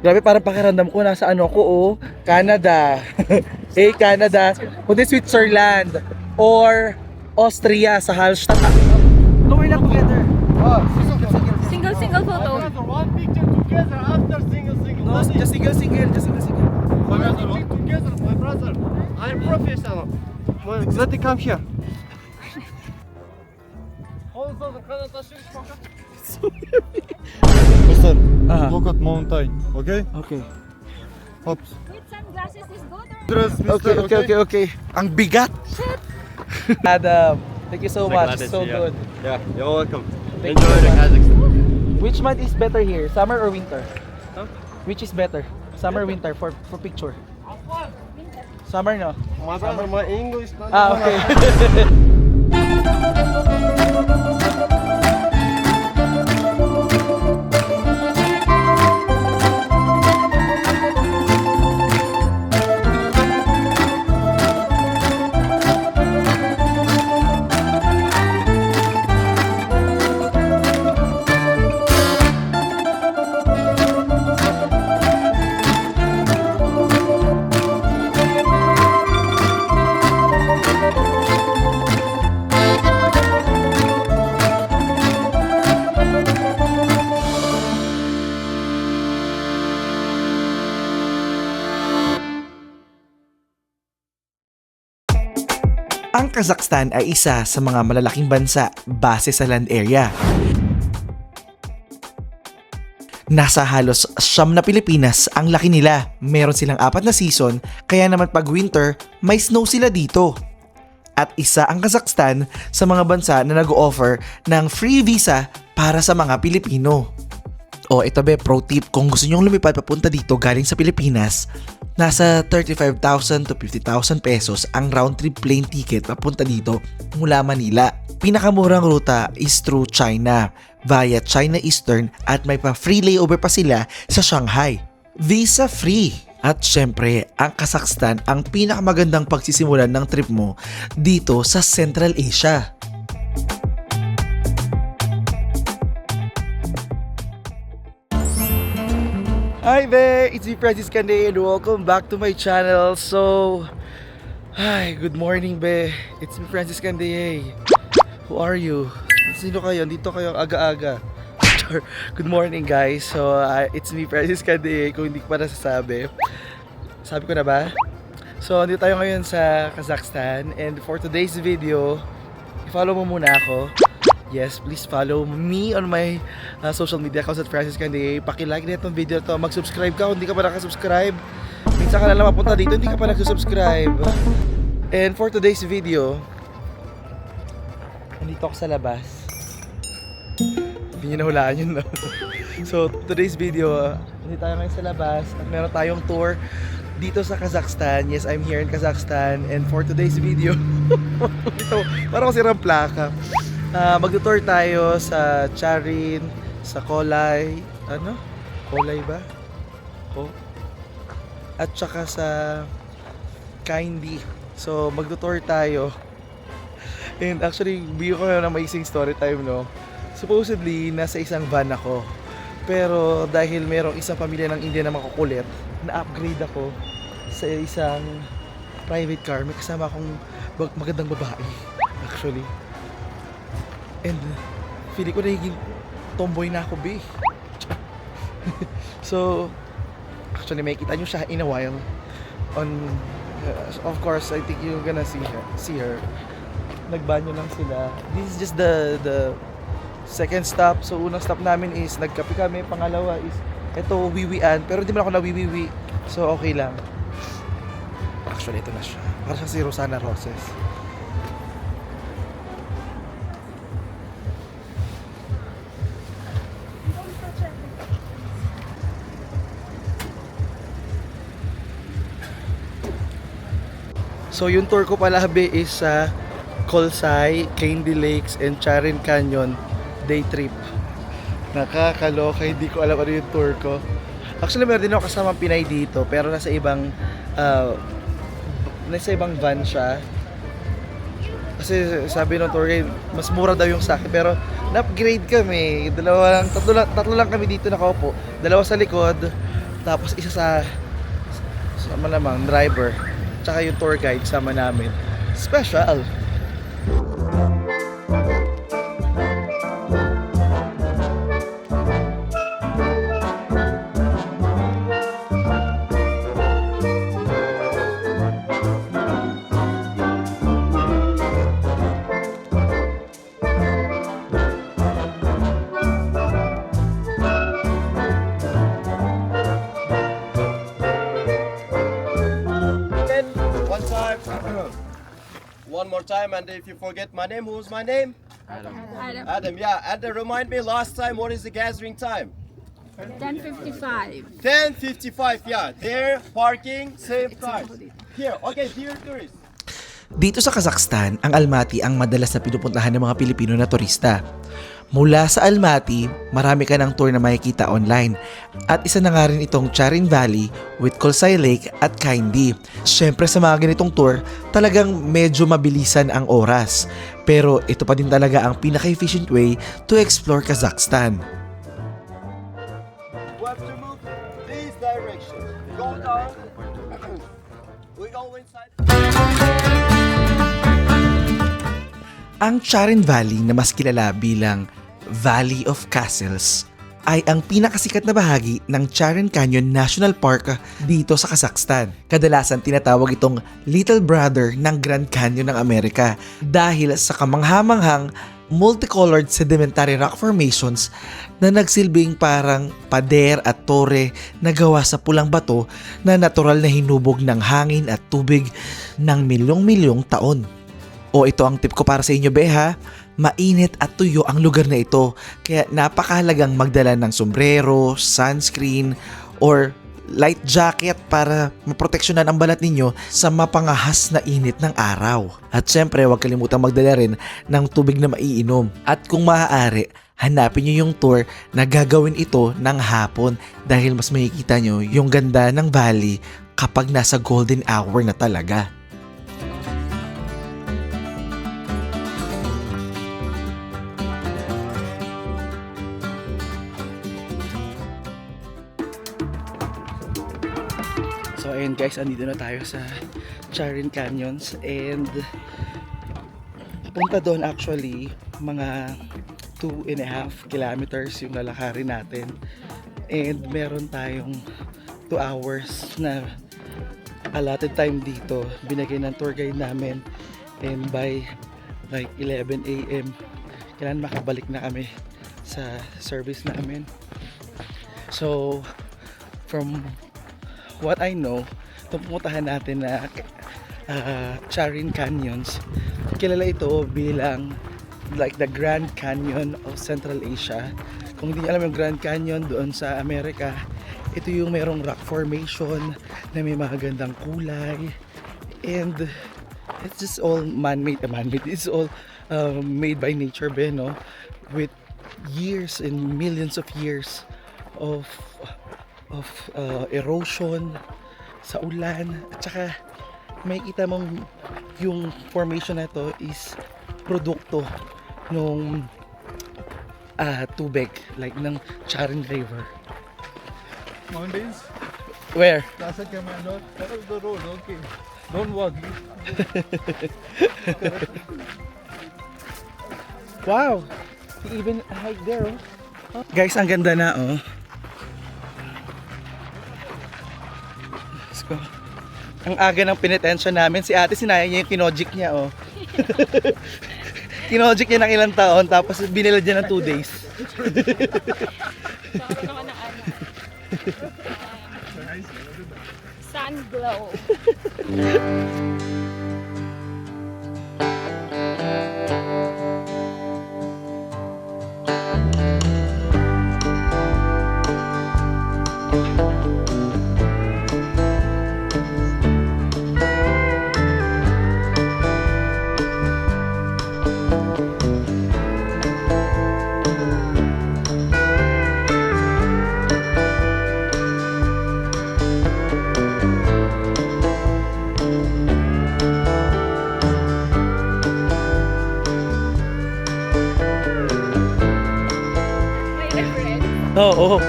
Grabe, parang pakiramdam ko nasa ano ko, oh, Canada. Hey, Canada. Kundi Switzerland or Austria sa Hallstatt. Lower lang together. Oh, Single photo. One picture together after single. no, just single. One picture together, my brother. I'm professional. Let it come here. Mister, look at mountain, okay? Okay. Hops. With sunglasses is good or? Dress, mister, Okay. Ang bigat. Adam, thank you so much. It's so good. Yeah, you're welcome. Thank Enjoy you the so much. Kazakhstan. Which month is better here? Summer or winter? Huh? Which is better? Summer or winter for picture? Summer, no? My brother, my English. Okay. Ang Kazakhstan ay isa sa mga malalaking bansa base sa land area. Nasa halos 9 na Pilipinas ang laki nila. Meron silang 4 na season, kaya naman pag winter, may snow sila dito. At isa ang Kazakhstan sa mga bansa na nag-o-offer ng free visa para sa mga Pilipino. O ito be, pro tip, kung gusto nyong lumipad papunta dito galing sa Pilipinas, nasa 35,000 to 50,000 pesos ang round trip plane ticket papunta dito mula Manila. Pinakamurang ruta is through China, via China Eastern at may pa free layover pa sila sa Shanghai. Visa free! At syempre, ang Kazakhstan ang pinakamagandang pagsisimulan ng trip mo dito sa Central Asia. Hi there, it's me Francis Kande and welcome back to my channel. So, hi, good morning be. It's me Francis Kande. Who are you? Sino kayo? Dito kayo aga-aga. Good morning guys. So, it's me Francis Kande. Kung hindi ko pa nasasabi. Sabi ko na ba? So, andito tayo ngayon sa Kazakhstan. And for today's video, i-follow mo muna ako. Yes, please follow me on my social media accounts at Francis Kande. Paki-like na itong video to. Mag-subscribe ka kung hindi ka pa nakasubscribe. Minsan ka na lang mapunta dito, hindi ka pa nagsusubscribe. And for today's video, nandito ako sa labas. Hindi nyo nahulaan yun, no? So, today's video, nandito tayo ngayon sa labas at meron tayong tour dito sa Kazakhstan. Yes, I'm here in Kazakhstan. And for today's video, ito, parang kasi sirang plaka. Mag-tour tayo sa Charin, sa Kolay, ano? Kolay ba? At saka sa Kindy. So, mag-tour tayo. And actually, bigyan ko na ng amazing story time, no? Supposedly, nasa isang van ako. Pero dahil merong isang pamilya ng India na makukulit, na-upgrade ako sa isang private car. May kasama akong magandang babae, actually. And feeling ko nagiging tomboy na ako, be. So, actually may kita nyo siya in a while. Of course, I think you're gonna see her. Nagbanyo lang sila. This is just the second stop. So, unang stop namin is nagkape kami. Pangalawa is eto, wiwian. Pero hindi mo ako nawiwiwi. So, okay lang. Actually, ito na siya. Para siya si Rosana Roses. So yung tour ko pala be is sa Kolsay, Candy Lakes, and Charin Canyon day trip. Nakakaloka, hindi ko alam ano yung tour ko. Actually meron din ako kasamang Pinay dito pero nasa ibang van siya. Kasi sabi ng tour guide, mas mura daw yung sa akin pero na-upgrade kami. Tatlo lang kami dito nakaupo. Dalawa sa likod, Tapos isa sa malamang driver, tsaka yung tour guide sama namin. Special! Again, one time. One more time, and if you forget my name, who's my name? Adam. Adam, yeah. And remind me last time, what is the gathering time? 10:55. 10:55, yeah. There, parking, same time. Here, okay, dear tourists. Dito sa Kazakhstan, ang Almaty ang madalas na pinupuntahan ng mga Pilipino na turista. Mula sa Almaty, marami ka ng tour na makikita online. At isa na nga rin itong Charin Valley with Kolsay Lake at Kaindi. Siyempre sa mga ganitong tour, talagang medyo mabilisan ang oras. Pero ito pa din talaga ang pinaka-efficient way to explore Kazakhstan. We have to move this direction. Go down. We go inside. Ang Charin Valley na mas kilala bilang Valley of Castles ay ang pinakasikat na bahagi ng Charin Canyon National Park dito sa Kazakhstan. Kadalasan tinatawag itong Little Brother ng Grand Canyon ng Amerika dahil sa kamanghamanghang multicolored sedimentary rock formations na nagsilbing parang pader at tore na gawa sa pulang bato na natural na hinubog ng hangin at tubig ng milyong-milyong taon. O ito ang tip ko para sa inyo, beha. Mainit at tuyo ang lugar na ito, kaya napakahalagang magdala ng sombrero, sunscreen, or light jacket para maproteksyonan ang balat ninyo sa mapangahas na init ng araw. At syempre, huwag kalimutang magdala rin ng tubig na maiinom. At kung maaari, hanapin nyo yung tour na gagawin ito ng hapon dahil mas makikita nyo yung ganda ng valley kapag nasa golden hour na talaga. So ayun guys, andito na tayo sa Charin Canyons and punta doon actually mga 2.5 kilometers yung lalakarin natin and meron tayong 2 hours na allotted time dito binigay ng tour guide namin and by like 11 AM kailangan makabalik na kami sa service namin. So from what I know, itong pumuntahan natin na Charin Canyons, kilala ito bilang like the Grand Canyon of Central Asia. Kung hindi niyo alam yung Grand Canyon doon sa Amerika, ito yung merong rock formation na may mga gandang kulay and it's just all man-made. It's all made by nature, no? With years and millions of years of erosion sa ulan at saka makikita mong yung formation na to is produkto nung tubig like ng Charin River. Mountains? Where? Casa Camino. That is the road, okay. Don't walk. Wow! You even hike there, oh. Guys, ang ganda na, oh. Let's go. Ang aga ng pinitensyon namin. Si ate, sinaya niya yung kinojik niya, oh. Kinojik niya ng ilang taon, tapos binilad niya ng 2 days. Sun glow. Oo.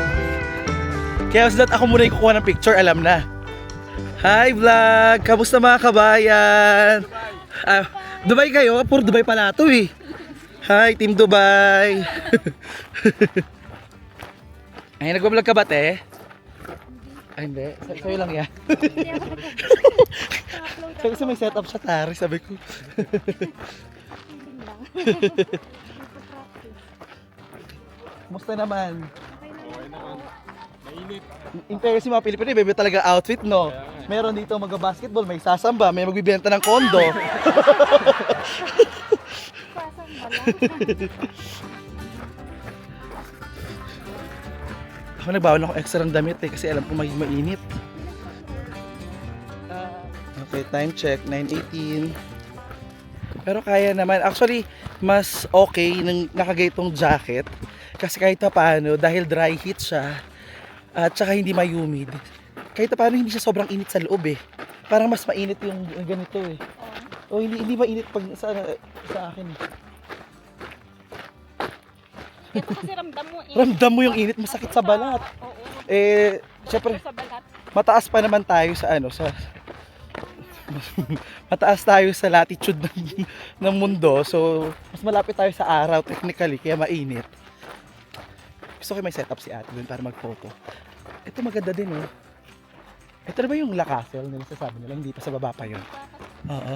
Kaya sa ako muna yung kukuha ng picture, alam na. Hi vlog! Kamusta mga kabayan? Dubai kayo? Puro Dubai pala to eh. Hi Team Dubai! Ay, nagbablog ka ba te? Ay hindi, sa'yo lang yan. Sabi ko may setup siya tari, sabi ko. Kumusta naman? Mainit. In fairness, yung mga Pilipino, bebe talaga outfit, no? Meron dito mag-basketball, may sasamba, may magbibenta ng kondo. Ako nagbawan ako extra ng damit kasi alam ko magiging mainit. Okay, time check, 9:18. Pero kaya naman. Actually, mas okay nang nakagaitong jacket. Kasi kahit pa paano, dahil dry heat siya, at saka hindi ma-humid, kahit pa paano hindi siya sobrang init sa loob eh. Parang mas mainit yung ganito eh. O hindi mainit pag sa akin eh. Ito kasi ramdam mo eh. Ramdam mo yung init, masakit sa balat. Oo. Eh, syempre, Sa balat. mataas pa naman tayo sa mataas tayo sa latitude ng mundo. So, mas malapit tayo sa araw technically, kaya mainit. Gusto ko may setup si ate dun para mag-photo. Ito maganda din oh. Ito na ba yung La Castle nila sasabi nila? Hindi pa sa baba pa yun. Oo.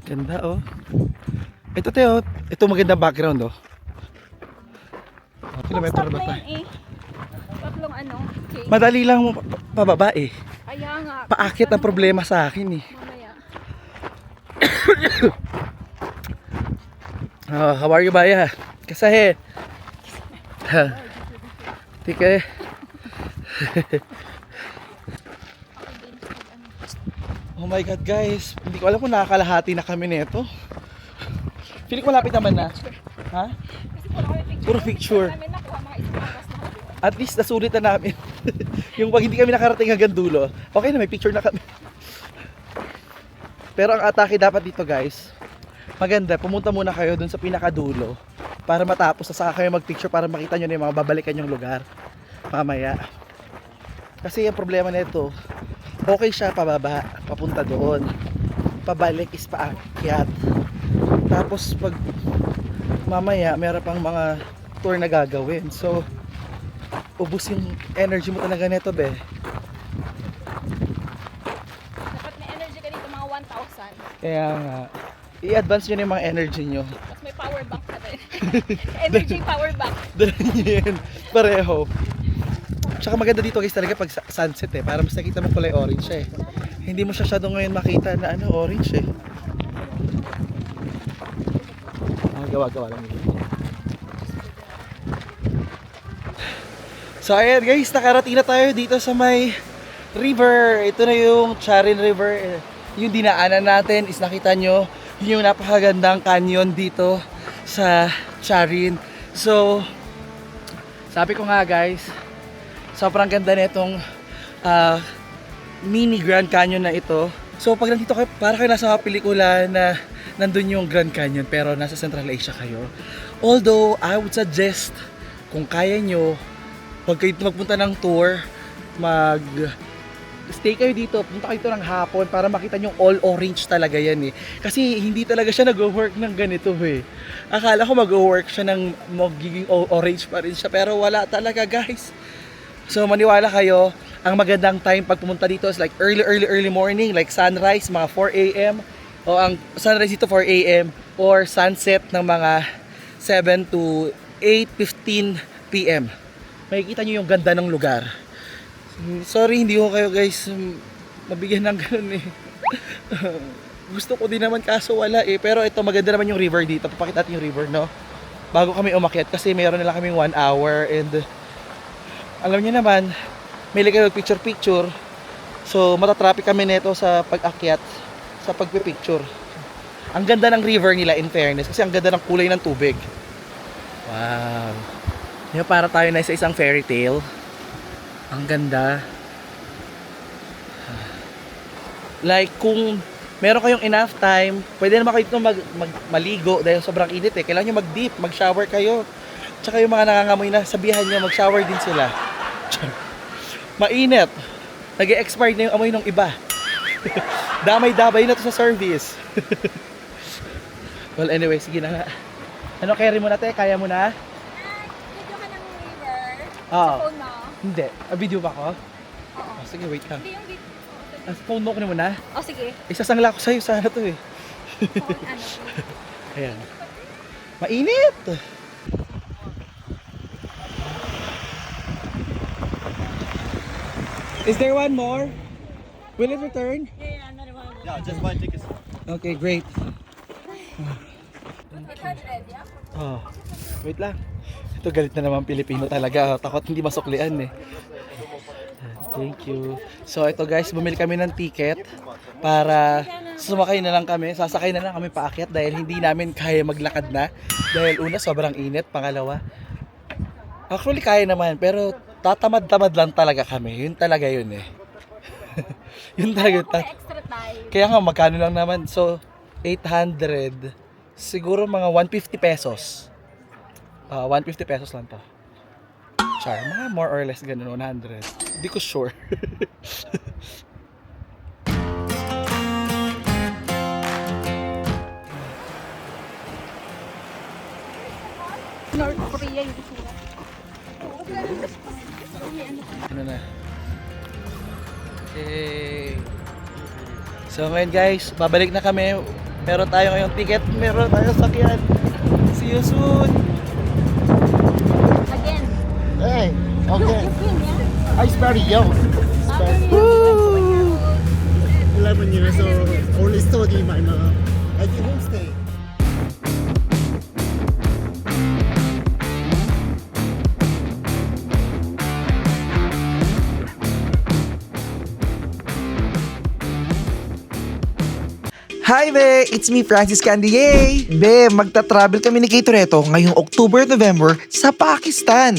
Ganda oh. Ito Teo, ito magandang background oh. Kilometro Stop ba na tayo? yan eh. Tatlong ano, okay. Madali lang pababa eh. Kaya nga. Paakit ang problema sa akin eh. Mamaya. Oh, how are you Baya? Kasi Tike. Oh my god guys, hindi ko alam kung nakakalahati na kami nito. Feeling ko malapit naman na. Ha? Kasi Puro picture. namin nakuha mga isang oras na. At least nasulit na namin. Yung pag hindi kami nakarating hanggang dulo, okay na may picture na kami. Pero ang atake dapat dito guys, maganda, pumunta muna kayo dun sa pinakadulo para matapos na saka kayo magpicture para makita nyo na yung mga babalikan yung lugar mamaya. Kasi yung problema nito, okay siya pababa, papunta doon. Pabalik is paakyat. Tapos pag mamaya meron pang mga tour na gagawin. So, ubus yung energy mo talaga neto be. Dapat may energy ka dito mga 1,000. Kaya nga, i-advance nyo na yung mga energy nyo. Tapos may power bank ka din. Energy power bank. Dala nyo yan, pareho. Tsaka maganda dito guys talaga pag sunset eh, para mas nakita mo kulay orange eh. Hindi mo siya shadow ngayon makita na ano, orange eh. Gawa-gawa lang yun. So ayan guys, nakarating na tayo dito sa may river. Ito na yung Charin River. Yung dinaanan natin is nakita nyo yung napakagandang canyon dito sa Charin. So, sabi ko nga guys, sobrang ganda nitong mini Grand Canyon na ito. So pag nandito kayo, para kayo nasa pelikula na nandun yung Grand Canyon pero nasa Central Asia kayo. Although, I would suggest kung kaya nyo, huwag kayo magpunta ng tour, stay kayo dito, punta kayo dito ng hapon para makita nyo all orange talaga yan eh. Kasi hindi talaga siya nag-work ng ganito eh. Akala ko mag-work siya ng magiging orange pa rin siya pero wala talaga guys. So maniwala kayo, ang magandang time pag pumunta dito is like early morning, like sunrise mga 4 AM o ang sunrise dito 4 AM or sunset ng mga 7 to 8:15 PM. Makikita nyo yung ganda ng lugar. Sorry, hindi ko kayo guys mabigyan ng ganun eh. Gusto ko din naman kaso wala eh. Pero ito maganda naman yung river dito. Papakita natin yung river no. Bago kami umakyat kasi meron na lang kaming 1 hour and alam niyo naman, may kayo picture. So matatraffic kami nito sa pag-akyat, sa pagpipicture. Ang ganda ng river nila in fairness kasi ang ganda ng kulay ng tubig. Wow. Yung para tayo na sa isang fairy tale. Ang ganda. Like kung meron kayong enough time, pwede naman kayo maligo dahil sobrang init eh. Kailangan nyo mag-dip, mag-shower kayo. Tsaka yung mga nangangamoy na sabihan niya mag-shower din sila. Mainit. Nag-expired na yung amoy ng iba. Damay-dabay na to sa service. Well, anyway, sige na nga. Ano, carry mo na te? Kaya mo na? Video ka ng river. Oo. Sa phone mo. Hindi. Video ba ko? Oo. Oh, sige, wait lang. Hindi yung video. Phone mo ko na muna. Oh, sige. Isasangla ko sa'yo sana to eh. Phone, ano. Ayan. Mainit! Is there one more? Will it return? Yeah, another one. Yeah, just buy tickets. Okay, great. 800, yeah? Oh, wait lang. Ito galit na naman Pilipino talaga. Takot hindi masuklian eh. Thank you. So ito guys, bumili kami ng ticket para sumakay na lang kami. Sasakay na lang kami paakyat dahil hindi namin kaya maglakad na. Dahil una, sobrang init. Pangalawa, actually kaya naman pero tatamad-tamad lang talaga kami. Yun talaga yun eh. Yun talaga. Extra time. Kaya nga magkano lang naman. So 800. Siguro mga 150 pesos. 150 pesos lang to. Char, mga more or less ganun, 100. Hindi ko sure. North Korea yung isulat. Ano na? Okay. So ngayon guys, babalik na kami. Meron tayo ngayong ticket, meron tayong sakyan. See you soon! Again. Hey, okay. Again, yeah? I very young. Woo! 11 years old. Only study my mom. I can homestay. Hi be! It's me, Francis Candier! Be, magta-travel kami ni Kay Toretto ngayong October-November sa Pakistan.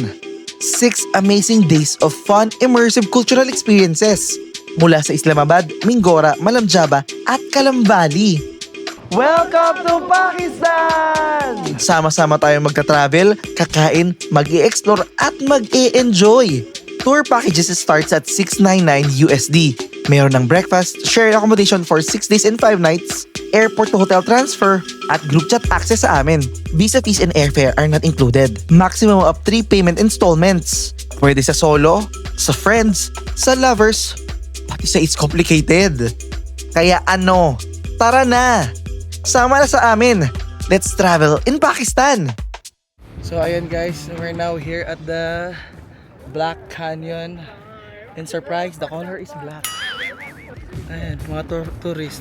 6 amazing days of fun, immersive cultural experiences mula sa Islamabad, Mingora, Malam Jaba at Kalam Valley. Welcome to Pakistan! Sama-sama tayong magta-travel, kakain, mag-i-explore at mag-i-enjoy. Tour packages starts at $699 USD. Meron ng breakfast, shared accommodation for 6 days and 5 nights, airport to hotel transfer, at group chat access sa amin. Visa fees and airfare are not included. Maximum of 3 payment installments. Pwede sa solo, sa friends, sa lovers, pati sa it's complicated. Kaya ano, tara na! Sama na sa amin! Let's travel in Pakistan! So ayan guys, we're now here at the Black Canyon. And surprise, the color is black. Ayan, mga tourist.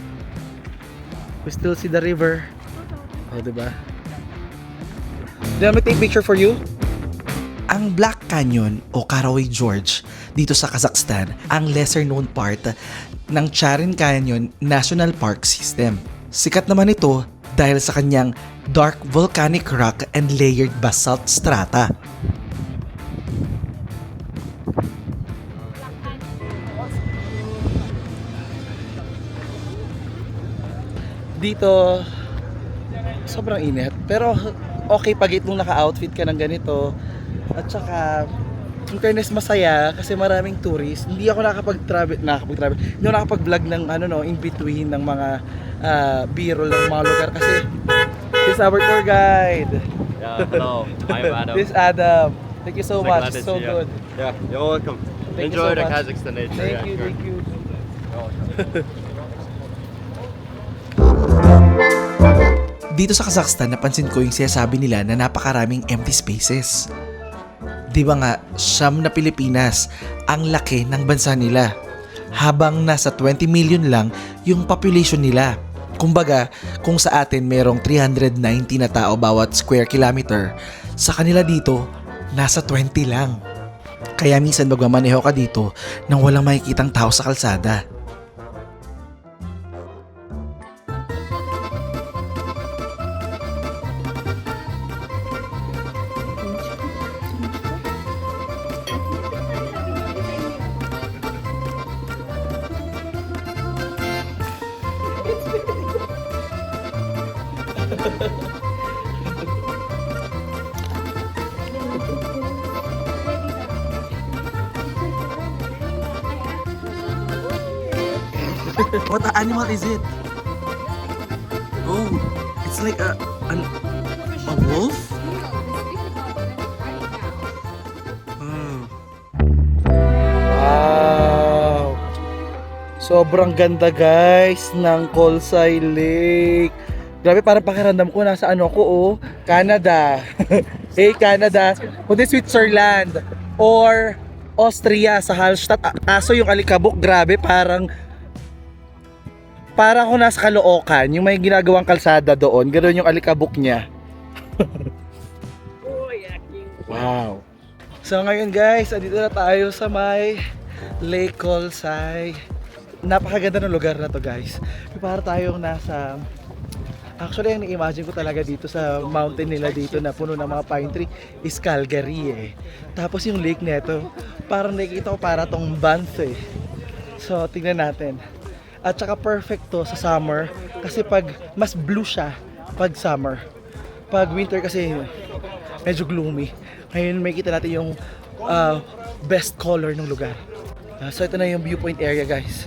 We still see the river. Oh, diba? Do you want me to take picture for you? Ang Black Canyon o Karaway Gorge dito sa Kazakhstan ang lesser known part ng Charin Canyon National Park System. Sikat naman ito dahil sa kanyang dark volcanic rock and layered basalt strata. Dito, sobrang init. Pero okay pag itong naka-outfit ka ng ganito. At saka, in fairness, masaya kasi maraming tourist. Hindi ako nakapag-travel. Hindi ako nakapag-vlog ng in between ng mga B-roll ng mga lugar. Kasi, this is our tour guide. Yeah, hello. I'm Adam. This is Adam. Thank you so So much. glad to It's so see you. good. Yeah, you're welcome. Thank you Enjoy so the much. Kazakhstan nature. Thank yeah, you, sure. thank you. You're welcome. Dito sa Kazakhstan, napansin ko yung sinasabi nila na napakaraming empty spaces. Di ba nga, siyam na Pilipinas ang laki ng bansa nila. Habang nasa 20 million lang yung population nila. Kumbaga, kung sa atin merong 390 na tao bawat square kilometer, sa kanila dito, nasa 20 lang. Kaya minsan magmamaneho ka dito nang walang makikitang tao sa kalsada. What animal is it? Oh, it's like a wolf? Wow! Sobrang ganda guys ng Colsay Lake. Grabe, parang pakiramdam ko nasa ano ko oh, Canada. Hey Canada, kundi Switzerland or Austria sa Hallstatt. Kaso yung Alikabok, grabe, parang ako nasa Caloocan, yung may ginagawang kalsada doon, ganoon yung Alikabok niya. Wow. So ngayon guys, andito na tayo sa may Lake Colsay. Napakaganda ng lugar na to guys. Para tayong nasa, actually ang i-imagine ko talaga dito sa mountain nila dito na puno ng mga pine tree is Calgary eh. Tapos yung lake nito, parang nakikita ko para tong Banff eh. So tingnan natin. At saka perfect to sa summer kasi pag mas blue siya pag summer. Pag winter kasi medyo gloomy. Ngayon makikita natin yung best color ng lugar. So ito na yung viewpoint area guys.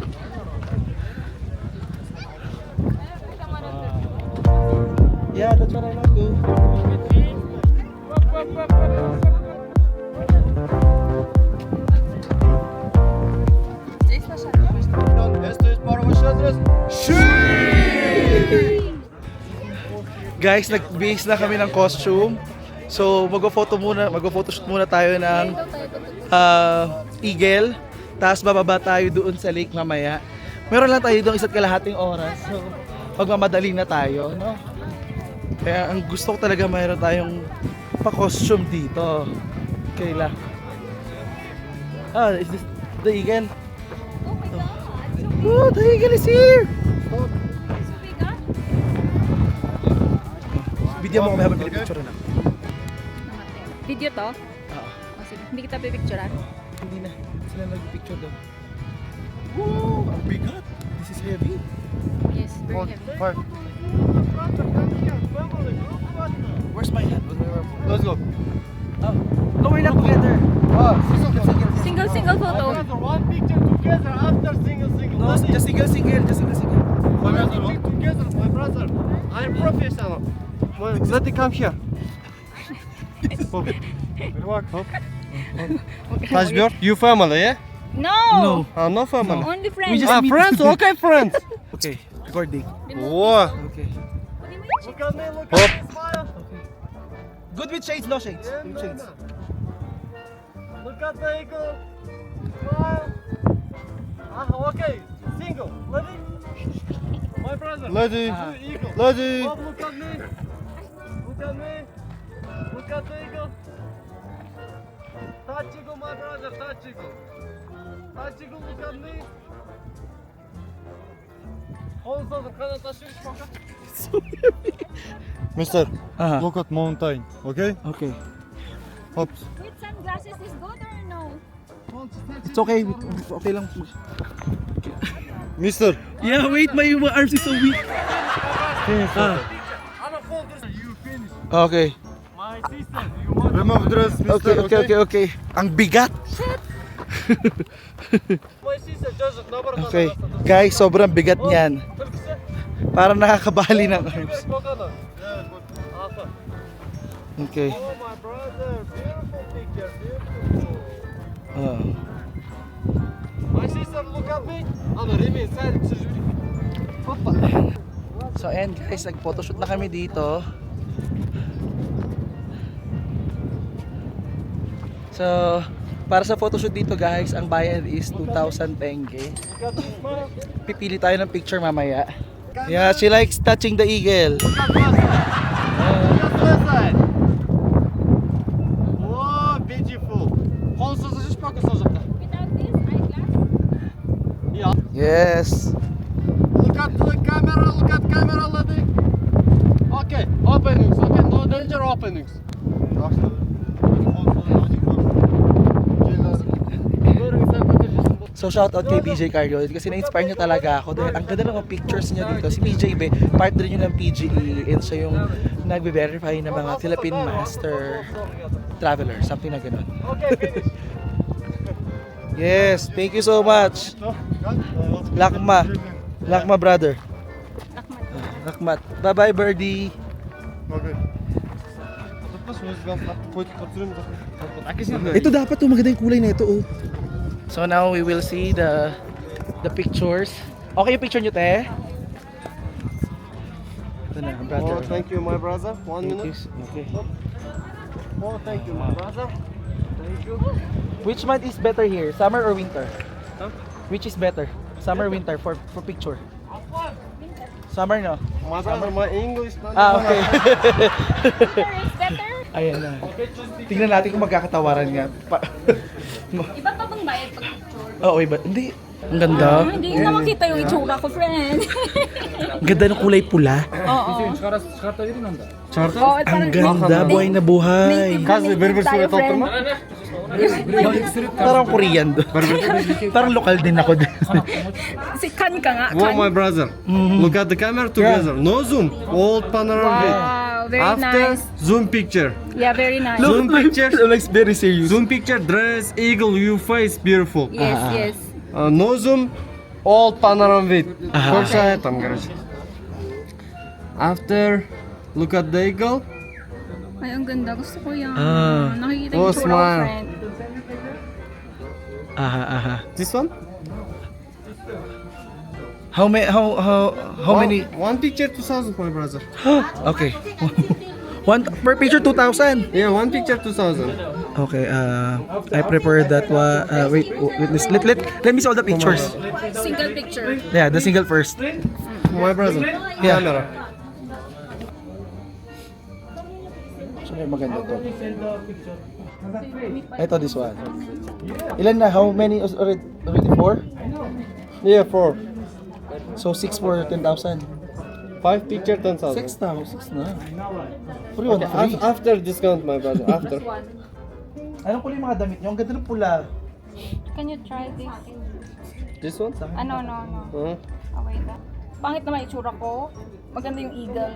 Yeah, that's what I want to. Esto es para vosotros. Guys, nag-base na kami ng costume. So, mag-photoshoot muna tayo ng eagle. Tapos bababa tayo doon sa lake mamaya. Meron lang tayo doon 1.5 oras. So, magmamadali na tayo, no? Kaya ang gusto ko talaga mayroon tayong pa-costume dito. Kailan? Is this the eagle? Oh, the eagle is here! Video mo kami habang pinipicture na. Video to? Oo. O sige, hindi kita pipicturean. Hindi na. Sila nag-picture doon. Wow! Ang bigat! This is heavy. Yes, very heavy. Where's my hat? Let's go. Oh. No, we're not together. Single photo. One picture together after single. No, just single. One picture together, my brother. I'm professional. Let it come here. Hajbjörn, you family, yeah? No! No family. Only friends. We just meet. Friends? Okay, friends. Okay, recording. Whoa. Okay. Look at me, look at me, smile. Good with shades, no shades. With shades. Look at the eagle. Smile. Okay, single. Ready? My brother. Ready. Eagle. Ready. Oh, look at me. Look at me. Look at the eagle. Touch eagle, my brother. Touch eagle. Touch eagle, look at me. Hold on, can I touch you? Mister, look at mountain, okay? Okay. Hops. With sunglasses is good or no? It's okay. Okay lang. Mister. Yeah, wait, my arms is so weak. Okay. Remove dress, mister, Okay. Ang bigat. My sister doesn't know about Okay. Guys, sobrang bigat niyan. Parang nakakabali ng arms. Okay. Oh my brother, beautiful picture, beautiful. My sister, look at me. Remy, side, So ayan guys, nag-photoshoot na kami dito. So, para sa photoshoot dito guys, ang bayad is 2,000 tenge. Pipili tayo ng picture mamaya. Yeah, she likes touching the eagle. Oh, beautiful. Without this eyeglass? Yeah. Yes. Look at the camera, lady. Okay, openings. Okay, no danger openings. So shout out kay BJ Carlo kasi na-inspire niya talaga ako dahil ang ganda ng mga pictures niya dito. Si BJ Be, part din yun ng PGE and siya yung nagbe-verify ng mga Philippine Master Traveler, something na gano'n. Yes, thank you so much. Lakma. Lakma brother. Lakmat. Lakmat. Bye-bye birdie. Okay. Tapos pwede kapatuloy mo. Ito dapat to, maganda yung kulay na ito oh. So now we will see the pictures. Okay yung picture nyo te? Ito na, brother. Oh, thank you, my brother. 1 Thank minute. you. Okay. Oh, thank you, my brother. Thank you. Which month is better here? Summer or winter? Huh? Which is better? Summer or winter for picture? Summer no? My brother, my English. Okay. Winter is better. Ayan na. Tingnan natin kung magkakatawaran nga. Iba pa bang bayad pag picture? Oo, iba. Hindi. Ang ganda. Hindi na makita yung itsura ko, friend. Ang ganda ng kulay pula. Oo. Charter? Oo, Ang ganda, buhay na buhay. Kasi berber sulit ako mo. Parang Korean doon. Parang lokal din ako din. Si Kan ka nga, Wow, Kan. my brother. Look at the camera together. No zoom. Old panorama view. Wow, very After nice. zoom picture. Yeah, very nice. Zoom picture. Looks very serious. Zoom picture. Dress eagle. You face beautiful. Yes, yes. No zoom. Old panorama view. Korsa там, короче. After look at the eagle. Ay, ang ganda. Gusto ko yan. Ah. Nakikita Oh, yung itsura ko, smile. friend. Aha. This one? How many? One picture 2,000, my brother. Okay. One per picture 2,000. Yeah, one picture 2,000. Okay, I prepared that one. Wait, let me see all the pictures. Single picture. Yeah, the single first. My brother. Yeah. Camera. So, maganda to. Ito, this one. Ilan na? How many already? Four? Yeah, 4. So, 6 for 10,000. 5 picture 10,000. 6 na. 6 na. Free on free. After discount, my brother. After. Anong kulay yung mga damit nyo? Ang ganda ng pula. Can you try this? This one? Ano, no. Oh, wait lang. Pangit naman itsura ko. Maganda yung eagle.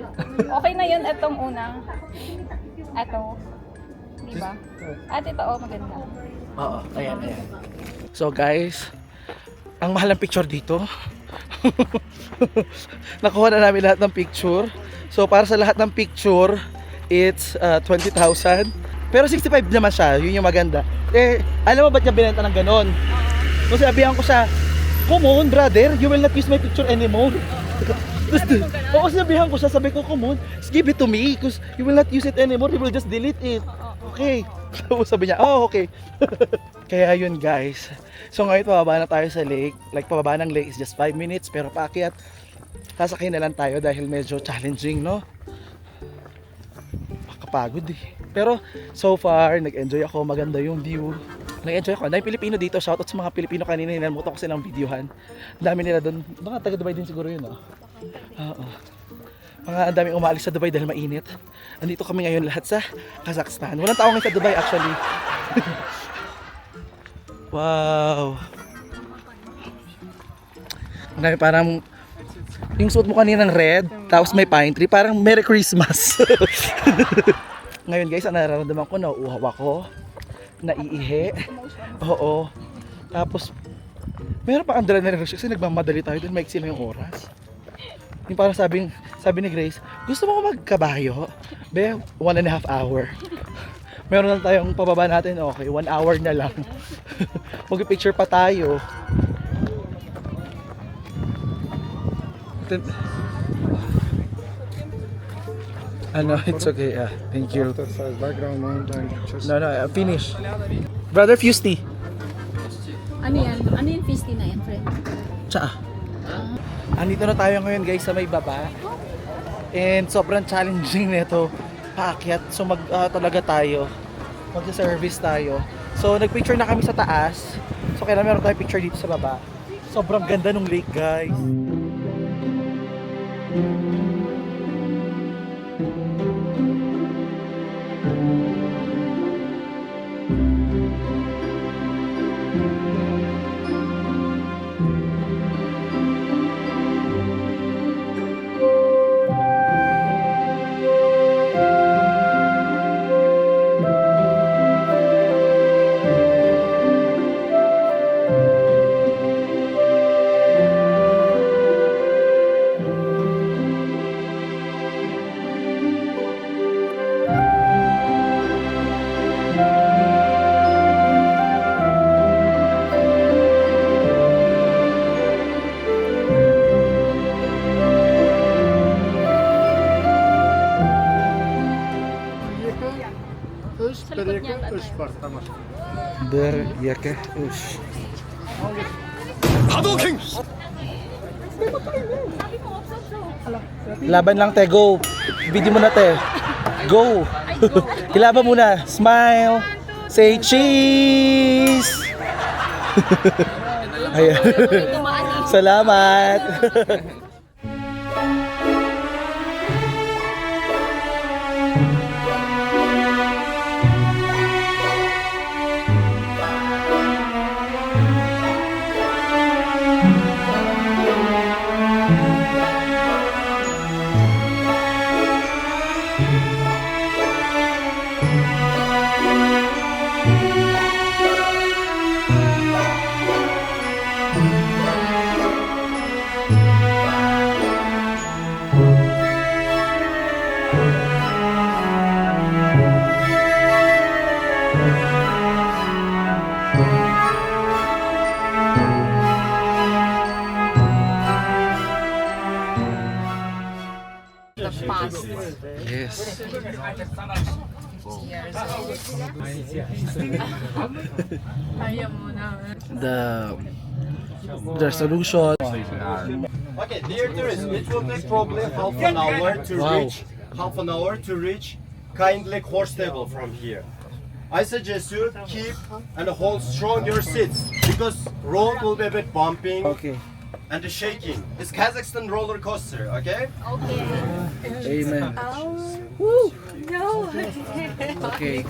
Okay na yun, etong una. Eto. Diba? At ito, oh, maganda. Oo, ayan. So guys, ang mahal ng picture dito. Nakuha na namin lahat ng picture. So para sa lahat ng picture, it's 20,000. Pero 65 naman siya, yun yung maganda. Eh, alam mo ba't niya binenta ng ganon? Kasi sabihan ko siya, come on brother, you will not use my picture anymore. Oo, sabihan ko siya, sabi ko, come on, give it to me because you will not use it anymore, you will just delete it. Okay. So sabi niya, oh okay. Kaya yun guys. So ngayon pababa na tayo sa lake. Like pababa ng lake is just 5 minutes, pero paakyat, sasakay na lang tayo dahil medyo challenging, no? Makapagod eh. Pero so far, nag-enjoy ako, maganda yung view. Nag-enjoy ako. Dahil Pilipino dito, shoutout sa mga Pilipino kanina, hinalmutan ko silang videohan. Ang dami nila doon. Mga taga Dubai din siguro yun, no? Oo. Mga ang daming umaalis sa Dubai dahil mainit. Andito kami ngayon lahat sa Kazakhstan. Walang tao ngayon sa Dubai actually. Wow. Ang dami parang yung suot mo kanina ng red, tapos may pine tree, parang Merry Christmas. Ngayon guys, ang nararamdaman ko, nauuhaw ako, naiihi. Oo. Tapos, meron pa adrenaline rush kasi nagmamadali tayo dun, maiksi lang yung oras. Yung parang sabi ni Grace, gusto mo magkabayo? Be, 1.5 hour. Meron lang tayong pababa natin, okay, 1 hour na lang. Mag-picture pa tayo. Ano, it's okay. Thank you. Background mountain pictures. No, finish. Brother Fusty. Ano yan? Ano yung feisty na yan, friend? Tsaa. Andito na tayo ngayon guys sa may baba. And sobrang challenging nito paakyat. So talaga tayo. Magsa-service tayo. So nagpicture na kami sa taas. So kaya meron tayong picture dito sa baba. Sobrang ganda ng lake guys. Der Yeke. Ush. Laban lang te, go. Video mo na te. Go. Kilaban muna. Smile. Say cheese. Ayan. Salamat. Yes. The solution. Okay, dear tourists, it will take probably half an hour to Wow. reach. Half an hour to reach Kindly horse stable from here. I suggest you keep and hold strong your seats because road will be a bit bumping Okay. and shaking. It's Kazakhstan roller coaster, okay? Amen. No. Okay.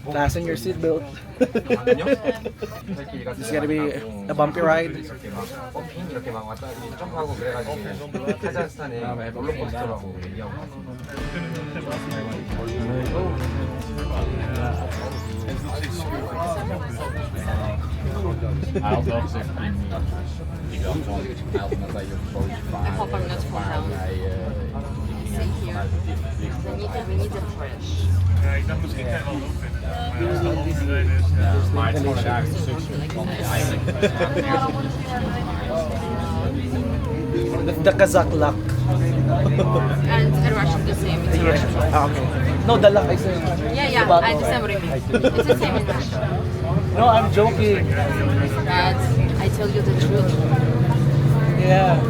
Fasten your seatbelt. This is gonna be a bumpy ride. 이렇게 막 왔다 점프하고 그래가지고 카자흐스탄에 롤러코스터라고 얘기하고 The Kazakh luck. And in Russian the same. It's Russian. Ah, okay. No, the luck I said. Yeah, I understand what you mean. It's the same in Russian. No, I'm joking. But I tell you the truth. Yeah.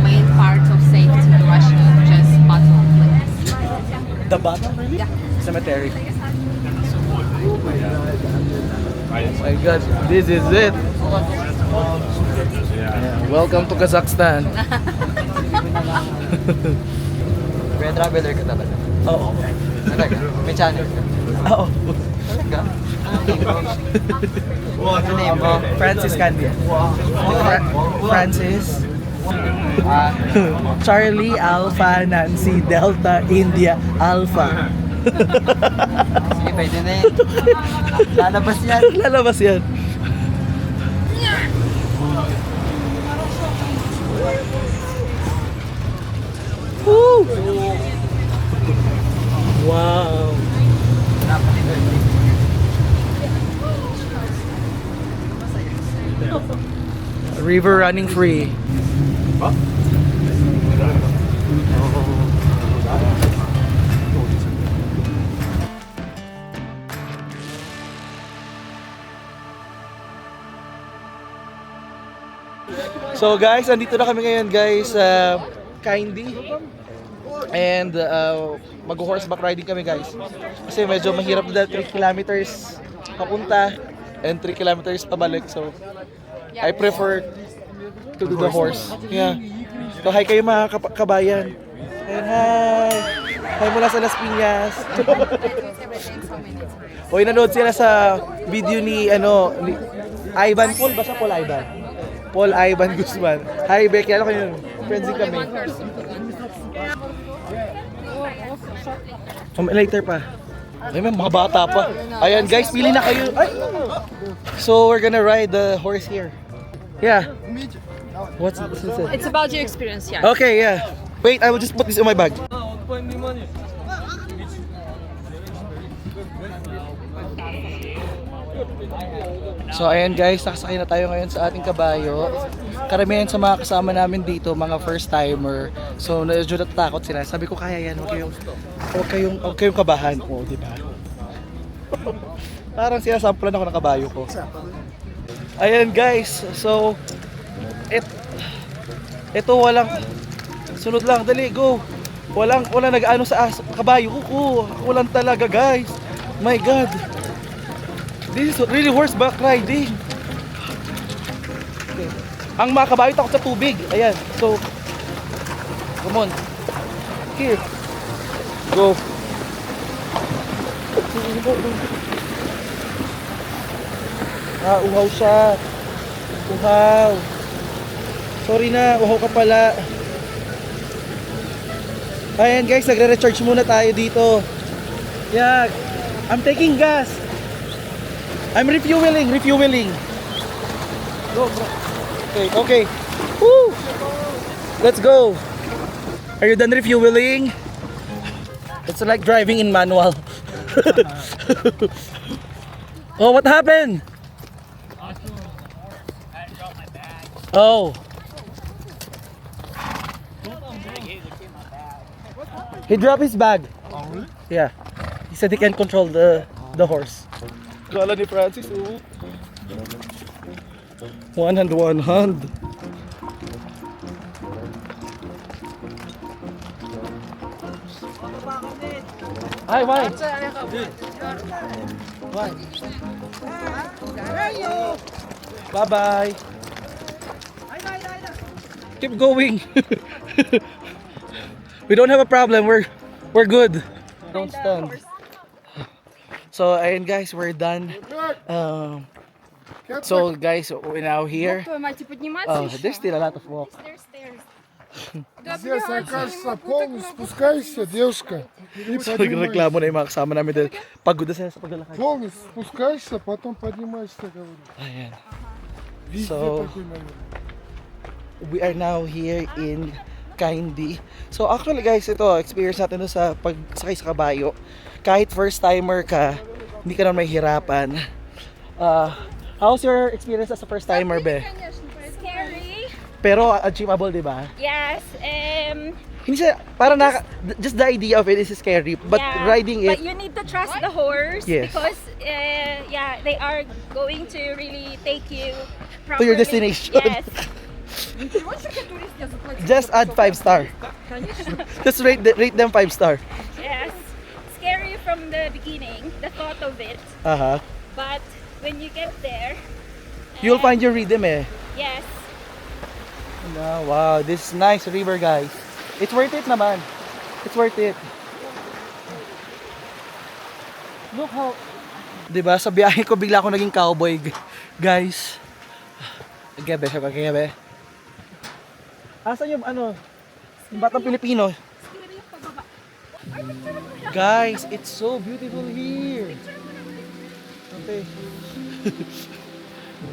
Main part of safety in Russia is just bottom place. The bottom? Yeah. Cemetery. Oh my god, this is it. Yeah, welcome to Kazakhstan. Kaya traveler ka talaga. Oo. Talaga? May channel ka? Oo. Talaga? What's Ano name mo? Francis Candia. Francis. Charlie Alpha Nancy Delta India Alpha. Sige, pwede na yun. Lalabas yan. Lalabas yan. Woo! Wow. River running free. So guys, andito na kami ngayon guys sa Kindy. And mag-horseback riding kami guys. Kasi medyo mahirap na 3 kilometers papunta and 3 kilometers pabalik. So I prefer to do the horse. Yeah. So hi kayo mga kabayan. And hi! Hi mula sa Las Piñas. Hoy, nanood sila sa video ni ni Ivan Paul. Basta Paul Ivan. Paul Ivan Guzman. Hi Becky, ano kayo? Friends din kami. Later pa. Ay, may mga bata pa. Ayan guys, pili na kayo. Ay! So we're gonna ride the horse here. Yeah. What's it? It's about your experience, yeah. Okay, yeah. Wait, I will just put this in my bag. So ayan guys, nakasakay na tayo ngayon sa ating kabayo. Karamihan sa mga kasama namin dito, mga first timer. So medyo natatakot sila. Sabi ko kaya yan, huwag kayong kabahan. Oh, di ba? Parang sinasamplan ako ng kabayo ko. Ayan guys, so ito walang sunod lang, dali, go. Walang nag-ano sa kabayo ko. Walang talaga guys. My God. This is really horseback riding. Okay. Ang mga kabayo takot sa tubig. Ayan, so come on. Here. Go. Uhaw siya. Uhaw. Sorry na, uhaw ka pala. Ayan guys, nagre-recharge muna tayo dito. Yeah, I'm taking gas. I'm refueling. Go, bro. Okay. Woo! Let's go. Are you done refueling? It's like driving in manual. Oh, what happened? Oh. He dropped his bag. Oh, really? Yeah. He said he can't control the horse. Kala ni Francis, oh. One hand. Hi, why? Why? Bye-bye. Keep going. We don't have a problem. We're good. Don't stand. So, ayun guys, we're done. So guys, we're now here. There's still a lot of walk. Здесь, окажется, полностью спускайся, девушка. И So, поднимайся. nagreklamo na yung mga kasama namin dahil pagod na sila sa paglalakad. Полностью спускайся, потом поднимайся, говорю. Ayan. Везде So- такой момент. We are now here in Kaindi. So actually guys, ito experience natin to sa pagsakay sa kabayo. Kahit first timer ka, hindi ka na mahihirapan. How's your experience as a first timer, be? Scary. Pero achievable, di ba? Yes. Hindi siya, parang just the idea of it is scary, but Yeah, riding it, But you need to trust the horse Yes. because they are going to really take you To your properly. destination. Yes. just add 5 star. Just rate them 5 star. Yes. Scary from the beginning, the thought of it. But when you get there, You'll find your rhythm eh. yes. Wow, this is nice river guys. It's worth it naman. It's worth it. Look how... Diba, sa biyahe ko bigla ako naging cowboy guys. Gebe, siya gebe. Asan yung yung batang Pilipino? Guys, it's so beautiful here. Okay.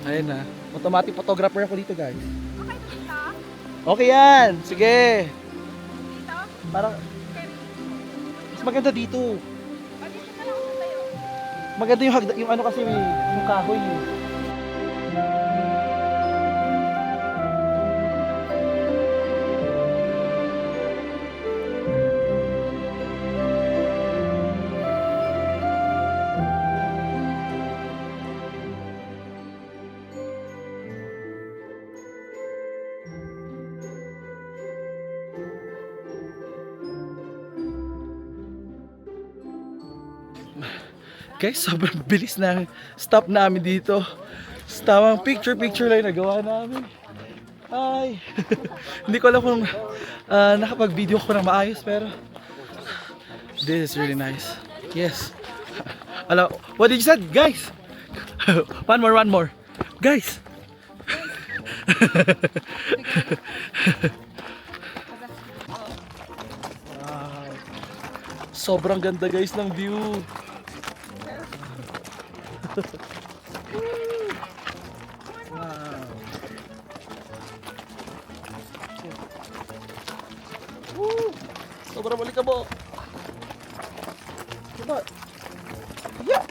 Ayun na. Automatic photographer ako dito guys. Okay yan. Sige. Parang mas maganda dito. Maganda yung ano kasi yung kahoy. Guys, sobrang bilis na stop namin dito. Tamang picture lang nagawa namin. Ay, hindi ko alam kung nakapag-video ko ng maayos pero this is really nice. Yes. Hello, what did you say, guys? one more. Guys. Wow. Sobrang ganda guys ng view. Sobrang malikabok. Diba? Yeah.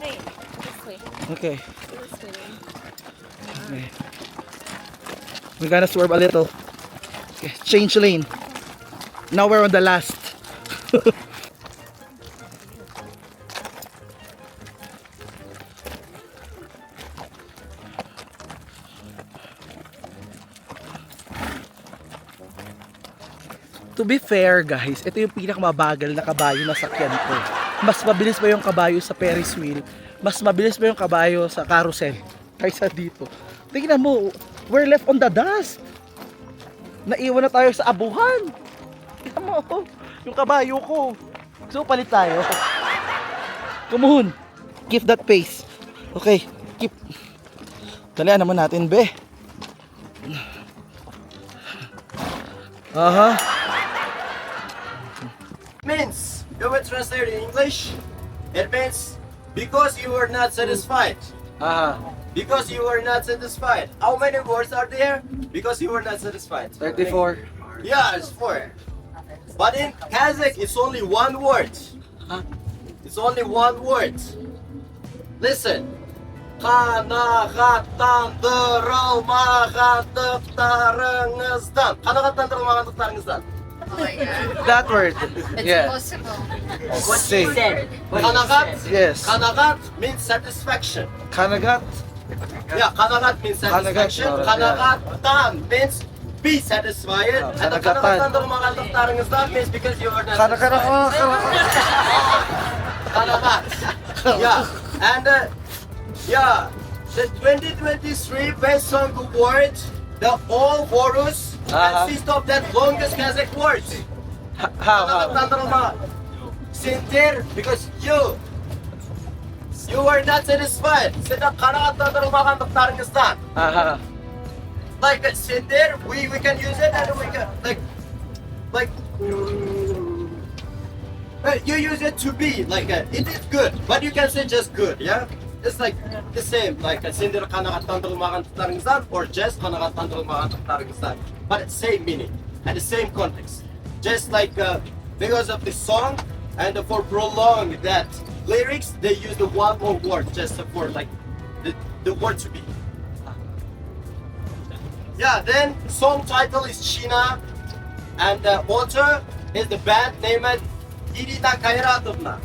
Hey, this way. Okay. This way. Okay. We're gonna swerve a little. Okay. Change lane. Now we're on the last. To be fair guys, ito yung pinakamabagal na kabayo na sakyan ko. Mas mabilis pa yung kabayo sa Ferris wheel. Mas mabilis pa yung kabayo sa carousel kaysa dito. Tingnan mo, we're left on the dust. Naiwan na tayo sa abuhan. Tingnan mo, yung kabayo ko. So palit tayo. Come on, keep that pace. Okay, keep. Dalian naman natin, be. Aha. Means, you will translate in English. It means because you were not satisfied. Aha. Because you were not satisfied. How many words are there? Because you were not satisfied. 34. Yeah, it's 4. But in Kazakh, it's only one word. It's only one word. Listen. Kanakatandırılmagandıklarınızdan. Kanakatandırılmagandıklarınızdan. That word. It's Yeah. impossible. Say. Kanagat. Yes. Kanagat means satisfaction. Kanagat. Yeah, kanagat means satisfaction. Kanagat, Kanagatan means be satisfied. And the Kanagatan. kanakatandırılmagandıklarınızdan means because you are not Kanagat. Kanagat. Yeah. And yeah, the 2023 Best Song Award, the all chorus consists of that longest Kazakh words. How? Kanakatandırılma. Sintir, because you were not satisfied. Sida kanakatandırılmagandıklarınızdan. Aha. Like sintir, we can use it and we can like you use it to be like it is good, but you can say just good, yeah. It's like the same, like sindir kanakatandırılmagandıklarınızdan or just kanakatandırılmagandıklarınızdan, but it's same meaning and the same context. Just like because of the song and for prolong that lyrics, they use the one more word just for like the word to be. Yeah, then song title is China, and the author is the band named Irina Kayratovna.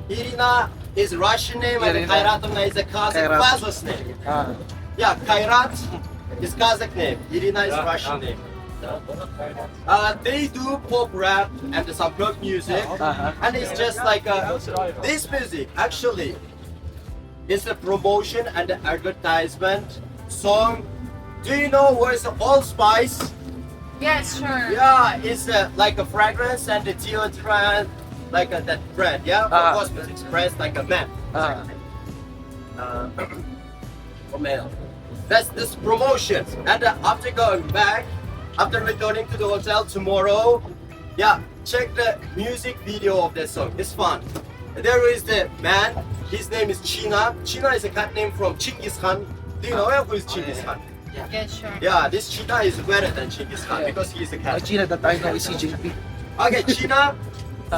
Irina is Russian name and Irina. Kayratovna is a Kazakh Kayrat. Kazakh name. Ah. Yeah, Kayrat is Kazakh name. Irina is Russian name. They do pop rap and some rock music, and it's just like this music actually is a promotion and an advertisement song. Do you know what is Allspice? Yes, sure. Yeah, it's like a fragrance and the deodorant, like that brand. Yeah, for cosmetics, brands like a man. For male. That's this promotion. And after going back, after returning to the hotel tomorrow, yeah, check the music video of that song. It's fun. There is the man. His name is China. China is a cat name from Chinggis Khan. Do you know who is Chinggis Khan? Yes, sure. Yeah, this China is better than Chinggis Khan because he is a cat. China that I know is CJP. Okay, China,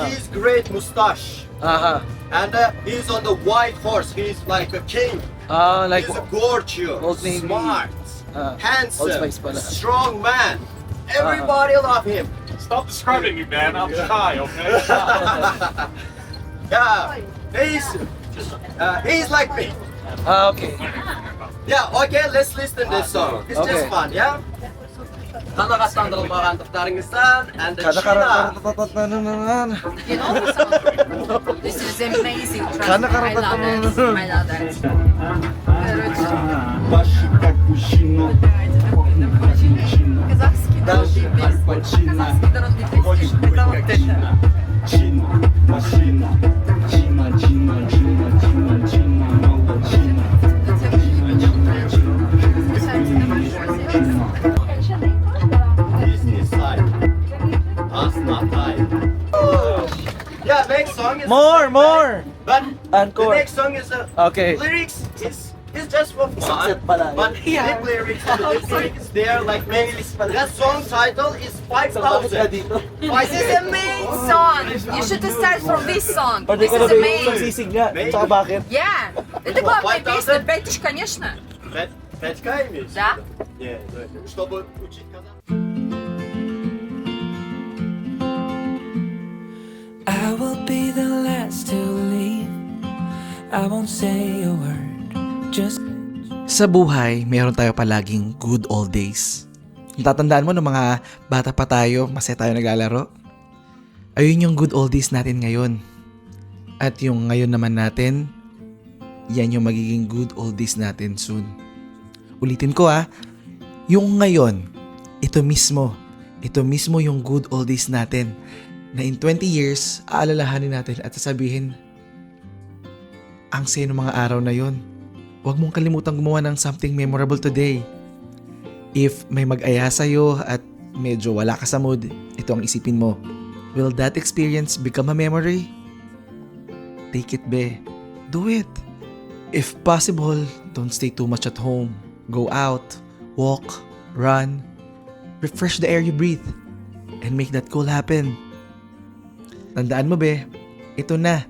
he's great mustache. Aha. And he's on the white horse. He's like a king. Like He's a gorgeous, Old Navy. smart, handsome, Old Spice pala. strong man. Everybody love him. Stop describing me, man. I'm shy, okay? Yeah, he's like me. okay. Yeah, okay, let's listen this song. It's Okay. just fun, yeah? Kanakatandırılmagandıklarınızdan and the China. You know the song? This is amazing. Trust me, I love it. I love that. Казахский народный песня. Казахский народный песня. Это вот это. Business side. Us not high. Yeah, next song is More. But Encore. the next song is Okay. lyrics is just for fun. Set pala. But lip lyrics, the lip lyrics there like mainly that song title is 5,000. This is the main song. You should start from this song. Pwede This ko is na the ba yung main. sisig nga? Tsaka bakit? Yeah. Это главная 5000? песня. Бэтиш, конечно. Пятька имеешь? Да. Нет, чтобы учить казахский. be the last to leave. I won't say a word, just Sa buhay, meron tayo palaging good old days. Natatandaan mo nung mga bata pa tayo, masaya tayo naglalaro? Ayun yung good old days natin ngayon. At yung ngayon naman natin, yan yung magiging good old days natin soon. Ulitin ko yung ngayon, ito mismo yung good old days natin na in 20 years, aalalahanin natin at sasabihin, ang saya ng mga araw na yon. Huwag mong kalimutang gumawa ng something memorable today. If may mag-aya sa'yo at medyo wala ka sa mood, ito ang isipin mo. Will that experience become a memory? Take it, be. Do it. If possible, don't stay too much at home. Go out, walk, run, refresh the air you breathe, and make that goal happen. Tandaan mo, be, ito na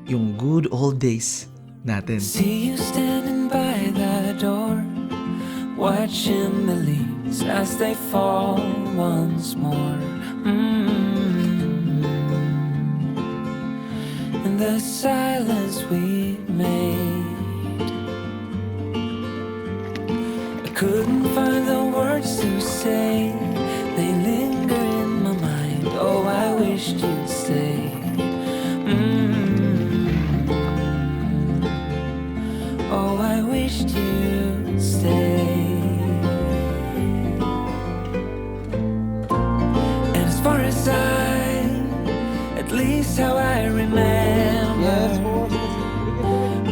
yung good old days natin. see you standing by the door, watching the leaves as they fall once more. In the silence we made, I couldn't find the words to say. They linger in my mind. Oh, I wished you'd stay. Oh, I wished you'd stay. And as far as at least how I remember,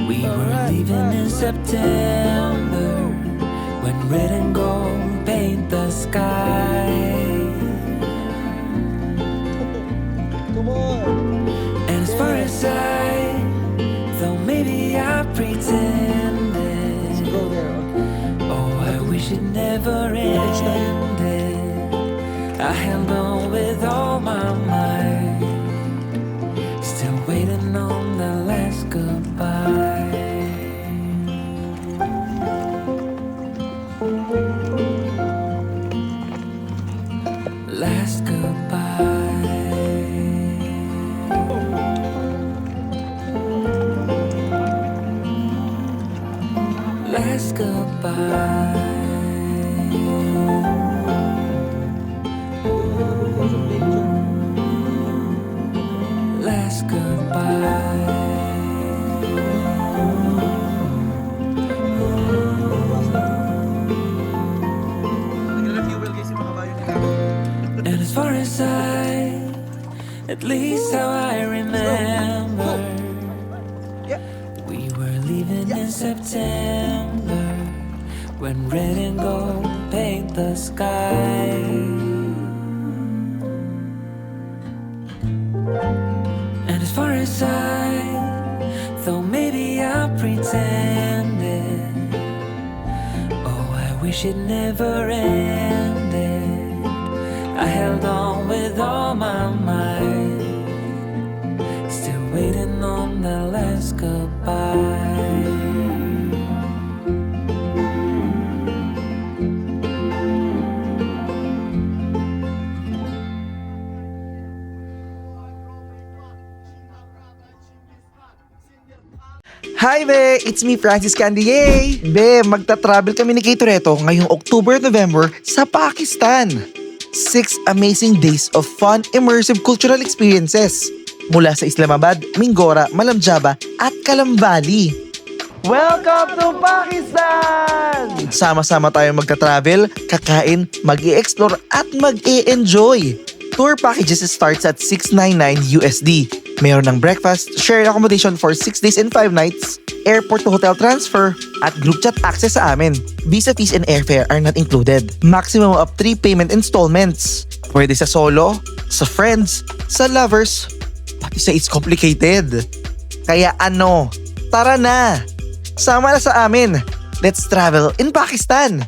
we were leaving in September when red and gold paint the sky. And as far as though maybe I pretended, oh, I wish it never ended. I held on with all my might, still waiting on the last goodbye. Last goodbye. Last goodbye. Last goodbye. And as far as at least how I remember, we were leaving in September when red and gold paint the sky. And as far as though maybe I pretended, oh, I wish it never ended. I held on with all my might, still waiting on the last goodbye. Hi, be! It's me, Francis Candier! Be, magta-travel kami ni Kate Toretto ngayong October at November sa Pakistan. 6 amazing days of fun, immersive cultural experiences mula sa Islamabad, Mingora, Malam Jaba at Kalambali. Welcome to Pakistan! Sama-sama tayong magta-travel, kakain, mag-i-explore at mag-i-enjoy. Tour packages starts at $699 USD. Meron ng breakfast, shared accommodation for 6 days and 5 nights, airport to hotel transfer, at group chat access sa amin. Visa fees and airfare are not included. Maximum of 3 payment installments. Pwede sa solo, sa friends, sa lovers, pati sa it's complicated. Kaya tara na! Sama na sa amin. Let's travel in Pakistan!